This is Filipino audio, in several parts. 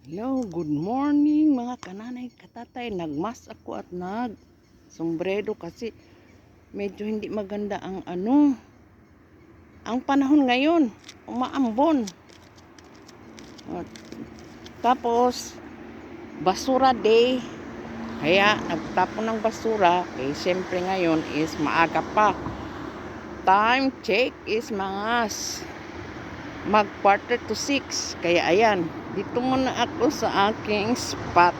Hello, good morning mga kananay katatay. Nagmas ako at sombredo kasi medyo hindi maganda ang ang panahon ngayon. Umaambon. At, tapos basura day. Kaya nagtapon ng basura. Siyempre ngayon is maaga pa. Time check is mag 5:45. Kaya ayan, dito muna ako sa aking spot.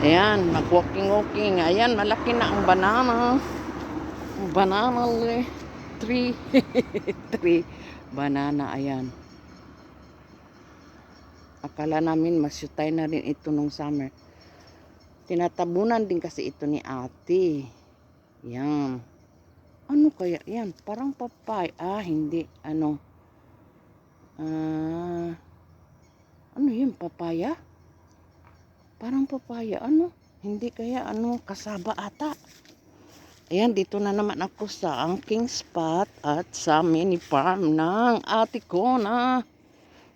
Ayan, mag walking. Ayan, malaki na ang banana. Banana tree. Tree. Banana, ayan. Akala namin masyutay na rin ito nung summer. Tinatabunan din kasi ito ni ate. Ayan. Ano kaya yan? Parang papay. Hindi. Ano yun? Papaya? Parang papaya. Hindi kaya kasaba ata. Ayan, dito na naman ako sa aking spot at sa mini farm ng ate ko na.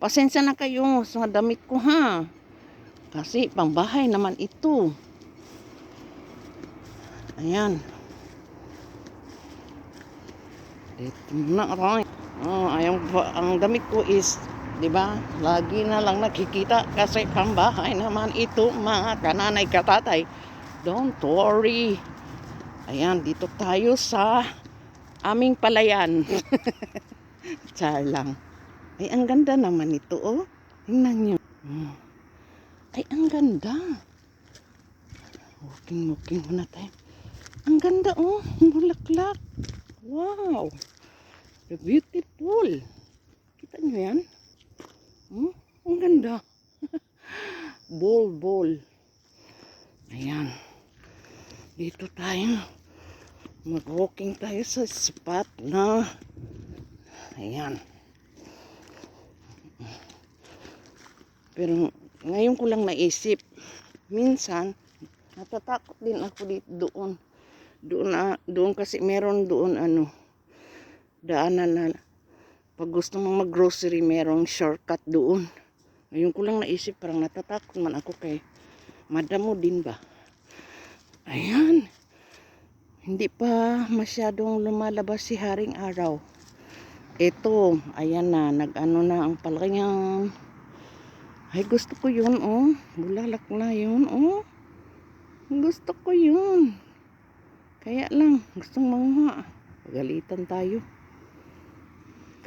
Pasensya na kayo sa damit ko ha. Kasi pangbahay naman ito. Ayan. Dito na ako. Ang damit ko is, 'di ba? Lagi na lang nakikita kasi pambahay naman ito, mga kananay katatay. Don't worry. Ayan, dito tayo sa aming palayan. Char lang. Ay, ang ganda naman ito, oh. Tingnan niyo. Ay, ang ganda. Walking muna tayo. Ang ganda, oh. Bulaklak. Wow. Beautiful. Kita niyo yan? Ang ganda. Ball. Ayan. Dito tayo. Mag-walking tayo sa spot na. Ayan. Pero ngayon ko lang naisip. Minsan, natatakot din ako dito doon. Doon kasi meron doon daanan na pag gusto mong mag-grocery, merong shortcut doon. Ngayon ko lang naisip, parang natatakot man ako kay madamo din ba. Ayan. Hindi pa masyadong lumalabas si Haring Araw. Ito, ayan na, nag-ano na ang palayan. Ay, gusto ko yun, oh. Bulalak na yun, oh. Gusto ko yun. Kaya lang, gustong manguha. Pagalitan tayo.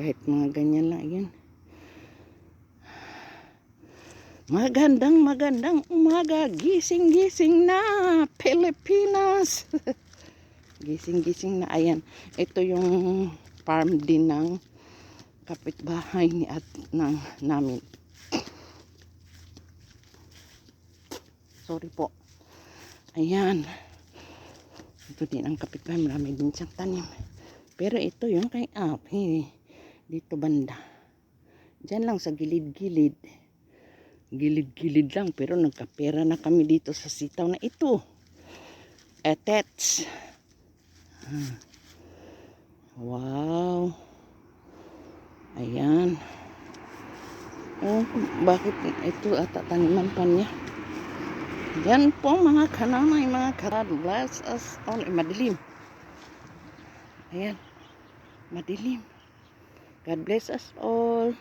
Kahit mga ganyan lang yan. Magandang umaga. Gising na Pilipinas. Gising na. Ayan. Ito yung farm din ng kapitbahay namin. Sorry po. Ayan. Ito din ang kapitbahay. Marami din siyang tanim. Pero ito yung kay Api. Dito banda. Diyan lang sa gilid-gilid. Gilid-gilid lang. Pero nagkapera na kami dito sa sitaw na ito. Etets. Wow. Ayan. Oh, bakit ito ata taniman pa niya? Yan po mga kananay, mga God bless us all. Madilim. Ayan. Madilim. God bless us all.